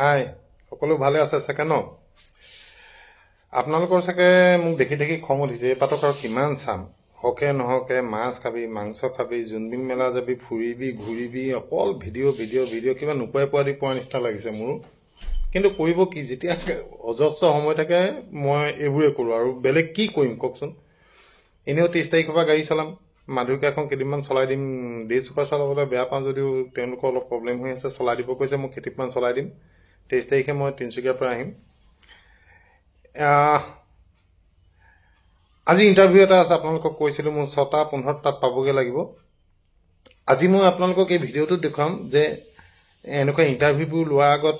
হাই সকলো ভালে আছে চাগে ন আপোনালোকৰ চাগে মোক দেখি দেখি খং উঠিছে এই পাতক আৰু কিমান চাম হকে নহকে মাছ খাবি মাংস খাবি জোনবিল মেলা যাবি ফুৰিবি ঘূৰিবি অকল ভিডিঅ' ভিডিঅ' ভিডিঅ' কিবা নোপাই পোৱা নিচিনা লাগিছে মোৰ কিন্তু কৰিব কি যেতিয়া অজস্ৰ সময় থাকে মই এইবোৰে কৰোঁ আৰু বেলেগ কি কৰিম কওকচোন এনেও 30 তাৰিখৰ পৰা গাড়ী চলাম মাধুৰিকাখন কেইদিনমান চলাই দিম ডে চুপাৰ চলাবলৈ বেয়া পাওঁ যদিও তেওঁলোকৰ অলপ প্ৰব্লেম হৈ আছে চলাই দিব কৈছে মই কেইদিনমান চলাই দিম 23 তাৰিখে মই তিনিচুকীয়াৰ পৰা আহিম আজি ইণ্টাৰভিউ এটা আছে আপোনালোকক কৈছিলোঁ মোৰ 6:15 তাত পাবগৈ লাগিব আজি মই আপোনালোকক এই ভিডিঅ'টো দেখুৱাম যে এনেকুৱা ইণ্টাৰভিউবোৰ লোৱাৰ আগত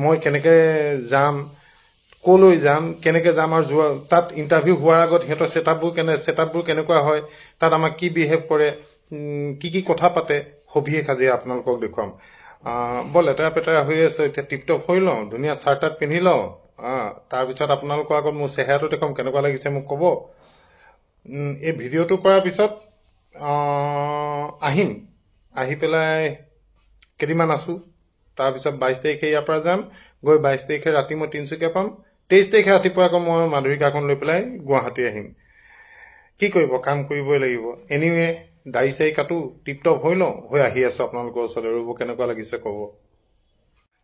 মই কেনেকৈ যাম কলৈ যাম কেনেকৈ যাম আৰু তাত ইণ্টাৰভিউ হোৱাৰ আগত সিহঁতৰ ছেটআপবোৰ কেনেকুৱা হয় তাত আমাক কি বিহেভ কৰে কি কি কথা পাতে সবিশেষ আজি আপোনালোকক দেখুৱাম বৰ লেতেৰা পেতেৰা হৈ আছে এতিয়া টিপটপ হৈ লওঁ ধুনীয়া চাৰ্ট তাত পিন্ধি লওঁ তাৰপিছত আপোনালোকৰ আগত মোৰ চেহেৰাটো দেখুৱাম কেনেকুৱা লাগিছে মোক ক'ব এই ভিডিঅ'টো কৰাৰ পিছত আহিম আহি পেলাই কেইদিনমান আছোঁ তাৰপিছত 22 তাৰিখে ইয়াৰ পৰা যাম গৈ 22 তাৰিখে ৰাতি মই তিনিচুকীয়া পাম 23 তাৰিখে ৰাতিপুৱা আকৌ মই মাধুৰিকাখন লৈ পেলাই গুৱাহাটী আহিম কি কৰিব কাম কৰিবই লাগিব এনিৱে দাড়ি চাৰি কাটো টিপটপ হৈ লওঁ হৈ আহি আছোঁ আপোনালোকৰ ওচৰলৈ ৰ'ব কেনেকুৱা লাগিছে ক'ব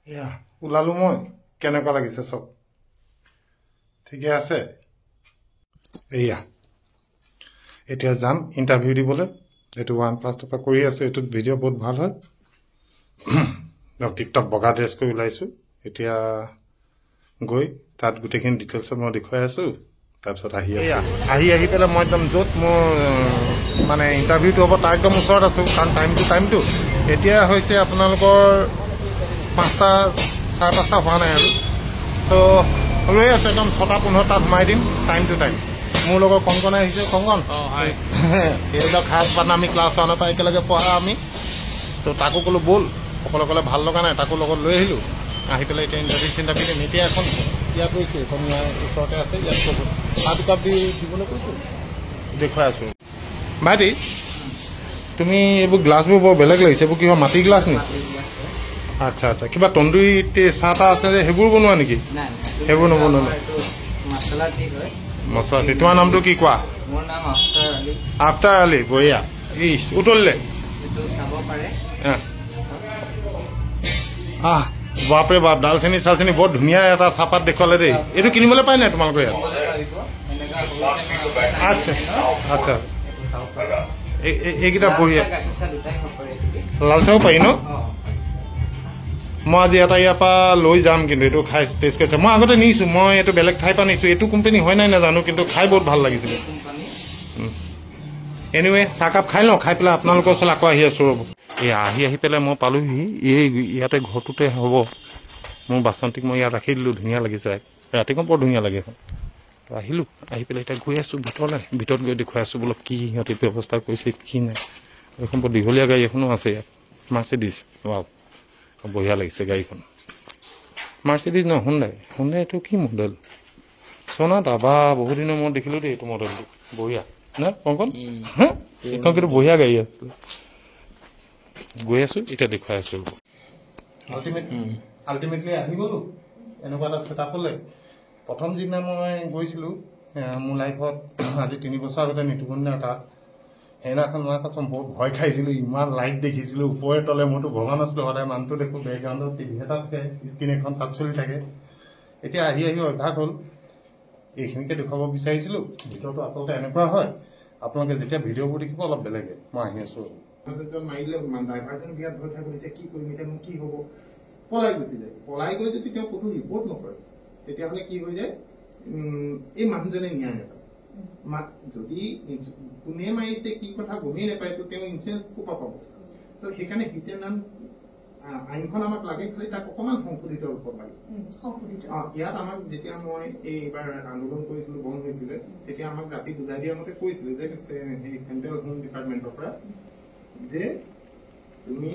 এয়া ওলালোঁ মই কেনেকুৱা লাগিছে চব ঠিকে আছে এয়া এতিয়া যাম ইণ্টাৰভিউ দিবলৈ এইটো 1+2 পৰা কৰি আছোঁ এইটোত ভিডিঅ' বহুত ভাল হয় টিকটক বগা ড্ৰেছ কৰি ওলাইছোঁ এতিয়া গৈ তাত গোটেইখিনি ডিটেইলছত মই দেখুৱাই আছোঁ তাৰপিছত আহি পেলাই মই একদম য'ত মোৰ মানে ইণ্টাৰভিউটো হ'ব তাৰ একদম ওচৰত আছোঁ কাৰণ টাইমটো এতিয়া হৈছে আপোনালোকৰ 5টা 5:30 হোৱা নাই আৰু চ' ৰৈ আছোঁ একদম 6:15 তাত সোমাই দিম টাইম টু টাইম মোৰ লগত কংকন আহিছে কংকন সেইবিলাক খাস পাত আমি ক্লাছ 1 পৰা একেলগে পঢ়া আমি তো তাকো ক'লো ব'ল সকলে ক'লে ভাল লগা নাই তাকো লগত লৈ আহিলোঁ আহি পেলাই এতিয়া ইণ্টাৰভিউ দিম এতিয়া এখন ইয়াত গৈছোঁ এখন ওচৰতে আছে ইয়াত ক'ব 7 কাপ দিবলৈ কৈছোঁ দেখুৱাই আছোঁ ভাইটি তুমি এইবোৰ গ্লাছবোৰ বৰ বেলেগ লাগিছে এইবোৰ কিবা মাটিৰ গ্লাছ নেকি আচ্ছা কিবা তন্দুৰী চাহ তাহ আছে যে সেইবোৰ বনোৱা নেকি সেইবোৰ নবনোৱা মছলা তোমাৰ নামটো কি কোৱা মোৰ নাম আফতাৰ আলী বঢ়িয়া উতলিলে বাপৰে বাপ ডালচেনি চালচেনি বৰ ধুনীয়া এটা চাহপাত দেখুৱালে দেই এইটো কিনিবলৈ পাই নাই তোমালোকৰ ইয়াত আচ্ছা এইকেইটা বঢ়িয়া লাল চাহো পাৰি ন মই আজি এটা ইয়াৰ পৰা লৈ যাম কিন্তু এইটো খাই টেষ্ট কৰিছে মই আগতে নিছোঁ মই এইটো বেলেগ ঠাইৰ পৰা নিছোঁ এইটো কোম্পানী হয় নাই নাজানো কিন্তু খাই বহুত ভাল লাগিছিলে এনিৱে চাহকাপ খাই লওঁ খাই পেলাই আপোনালোকৰ ওচৰত আকৌ আহি আছোঁ ৰ'ব এই আহি পেলাই মই পালোহি ইয়াতে ঘৰটোতে হ'ব মোৰ বাচনটিক মই ইয়াত ৰাখি দিলোঁ ধুনীয়া লাগিছে ৰাতিখন বৰ ধুনীয়া লাগে এখন আহিলোঁ আহি পেলাই এতিয়া গৈ আছোঁ ভিতৰত গৈ দেখুৱাই আছোঁ বোলো কি সিহঁতে ব্যৱস্থা কৰিছে কি নাই এখন বৰ দীঘলীয়া গাড়ী এখনো আছে ইয়াত মাৰ্চিডিজ ৱাও বঢ়িয়া লাগিছে গাড়ীখন মাৰ্চিডিজ নহয় হুণ্ডাই এইটো কি মডেল চনাটা বা বহুত দিনৰ মূৰত দেখিলোঁ দেই এইটো মডেলটো বঢ়িয়া না কংকন এইখন কিন্তু বঢ়িয়া গাড়ী আছিলে গৈ আছোঁ এতিয়া দেখুৱাই আছোঁ আল্টিমেটলি আহি গ'লোঁ এনেকুৱা এটা ছেটআপলৈ প্ৰথম যিদিনা মই গৈছিলোঁ মোৰ লাইফত আজি 3 বছৰ আগতে নিতুকন্যাৰ তাত সেইদিনাখন মই পাছত বহুত ভয় খাইছিলোঁ ইমান লাইট দেখিছিলোঁ ওপৰে তলে মইতো ভবা নাছিলোঁ সদায় মানুহটো দেখোঁ বেকগ্ৰাউণ্ডত টিভি এটা থাকে স্ক্ৰীণ এখন তাত চলি থাকে এতিয়া আহি অভ্যাস হ'ল এইখিনিকে দেখুৱাব বিচাৰিছিলোঁ ভিতৰতো আচলতে এনেকুৱা হয় আপোনালোকে যেতিয়া ভিডিঅ'বোৰ দেখিব অলপ বেলেগে মই আহি আছোঁ মাৰিলে ডাইভাৰজন বিয়াত ভয় খাই গ'ল এতিয়া কি কৰিম এতিয়া মোৰ কি হ'ব পলাই গুচি যায় যদি তেওঁ ক'তো ৰিপৰ্ট নকৰে তেতিয়াহ'লে কি হৈ যায় এই মানুহজনে ন্যায় নাপায় যদি কোনে মাৰিছে কি কথা গমেই নাপায় তো তেওঁ ইঞ্চুৰেঞ্চ ক'ৰ পৰা পাব তো সেইকাৰণে হিটেন আইনখন আমাক লাগে খালি তাক অকণমান সংশোধিত ৰূপত লাগে ইয়াত আমাক যেতিয়া মই এইবাৰ আন্দোলন কৰিছিলোঁ বন্ধ হৈছিলে তেতিয়া আমাক ৰাতি বুজাই দিয়া মতে কৈছিলে যে সেই চেণ্ট্ৰেল হোম ডিপাৰ্টমেণ্টৰ পৰা যে তুমি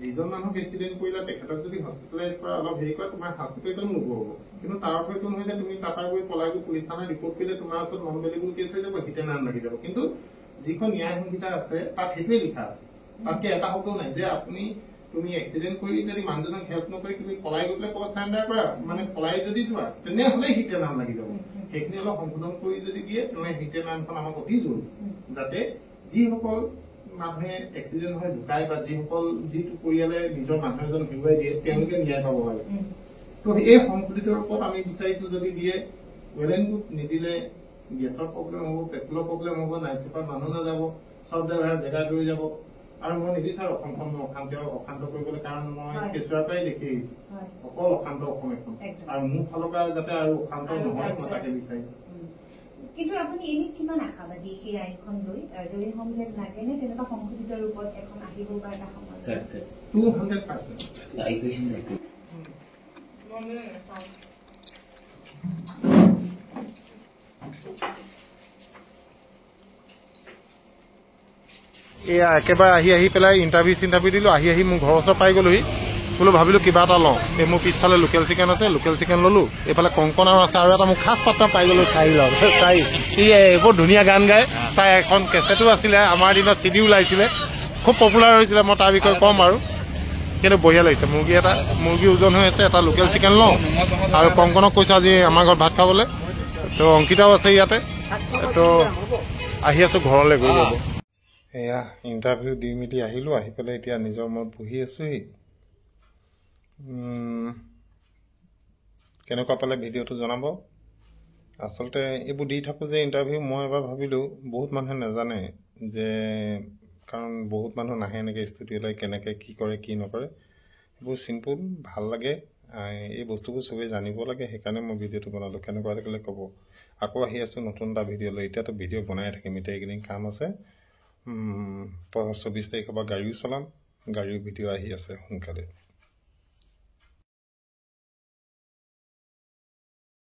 যিজন মানুহক এক্সিডেণ্ট কৰিলা তেখেতক যদি হস্পিটেলাইজ কৰা অলপ হেৰি কৰা তোমাৰ হস্পিটেলটো নোভৰ হ'ব কিন্তু তাৰ অৰ্থ এইটো নহয় যে তুমি তাৰপৰা গৈ পলাই গৈ পুলিচ থানাত ৰিপৰ্ট কৰিলে তোমাৰ ওচৰত নন ভেলিবল কেছ হৈ যাব হিটেন আইন লাগি যাব কিন্তু যিখন ন্যায় সংহিতা আছে তাত সেইটোৱে লিখা আছে তাতকে এটা শব্দ নাই যে আপুনি তুমি এক্সিডেণ্ট কৰি যদি মানুহজনক হেল্প নকৰি তুমি পলাই গৈ পেলাই ক'ৰবাত চাৰেণ্ডাৰ কৰা মানে পলাই যদি যোৱা তেনেহ'লে হিট এণ্ড ৰান লাগি যাব সেইখিনি অলপ সংশোধন কৰি যদি দিয়ে তেনেহ'লে হিট এণ্ড ৰানখন আমাক অতি জৰুৰী যাতে যিসকল মানুহে এক্সিডেণ্ট হৈ ঢুকায় বা যিটো পৰিয়ালে নিজৰ মানুহ এজন হেৰুৱাই দিয়ে তেওঁলোকে ন্যায় পাব লাগে তো এই সংশোধিত ৰূপত আমি বিচাৰিছো যদি দিয়ে ৱেল এণ্ড গুড নিদিলে গেছৰ প্ৰব্লেম হ'ব পেট্ৰলৰ প্ৰব্লেম হ'ব নাইট চুপাৰ মানুহ নাযাব চব ড্ৰাইভাৰ জেগাত ৰৈ যাব আৰু মই নিবিচাৰো অসমখন অশান্ত কৰিবলৈ কাৰণ মই কেঁচুৱাৰ পৰাই দেখি আহিছো অকল অশান্ত অসম এখন আৰু মোৰ ফালৰ পৰা যাতে আৰু অশান্ত নহয় মই তাকে বিচাৰিছো কিন্তু আপুনি এনে কিমান আশাবাদী সেই আইনখন লৈ জয়ী হম যেন লাগে নে তেনেকুৱা সংশোধিত ৰূপত এখন আহিব বা এটা সময় 200% এয়া একেবাৰে আহি পেলাই ইণ্টাৰভিউ দিলোঁ আহি মোৰ ঘৰৰ ওচৰ পাই গ'লোহি বোলো ভাবিলোঁ কিবা এটা লওঁ এই মোৰ পিছফালে লোকেল চিকেন আছে লোকেল চিকেন ল'লোঁ এইফালে কংকনাও আছে আৰু এটা মোক খাচ পাত্ৰ পাই গ'লোঁ চাই এইবোৰ ধুনীয়া গান গায় তাই এখন কেছেটো আছিলে আমাৰ দিনত চিডি ওলাইছিলে খুব পপুলাৰ হৈছিলে মই তাৰ বিষয়ে ক'ম আৰু কিন্তু বঢ়িয়া লাগিছে মুৰ্গী ওজন হৈ আছে এটা লোকেল চিকেন লওঁ আৰু কংকনক কৈছোঁ আজি আমাৰ ঘৰত ভাত খাবলৈ তো অংকিতাও আছে ইয়াতে তো আহি আছোঁ ঘৰলৈ গৈ যাব এয়া ইণ্টাৰভিউ দি মেলি আহিলোঁ আহি পেলাই এতিয়া নিজৰ মত বহি আছোঁহি কেনেকুৱা পালে ভিডিঅ'টো জনাব আচলতে এইবোৰ দি থাকোঁ যে ইণ্টাৰভিউ মই এবাৰ ভাবিলোঁ বহুত মানুহে নাজানে যে কাৰণ বহুত মানুহ নাহে এনেকৈ ষ্টুডিঅ'লৈ কেনেকৈ কি কৰে কি নকৰে এইবোৰ চিম্পুল ভাল লাগে এই বস্তুবোৰ চবেই জানিব লাগে সেইকাৰণে মই ভিডিঅ'টো বনালোঁ কেনেকুৱা থাকিলে ক'ব আকৌ আহি আছোঁ নতুন এটা ভিডিঅ' লৈ এতিয়াতো ভিডিঅ' বনাই থাকিম এতিয়া এইকেইদিন কাম আছে 24 তাৰিখৰ পৰা গাড়ীও চলাম গাড়ীৰ ভিডিঅ' আহি আছে সোনকালে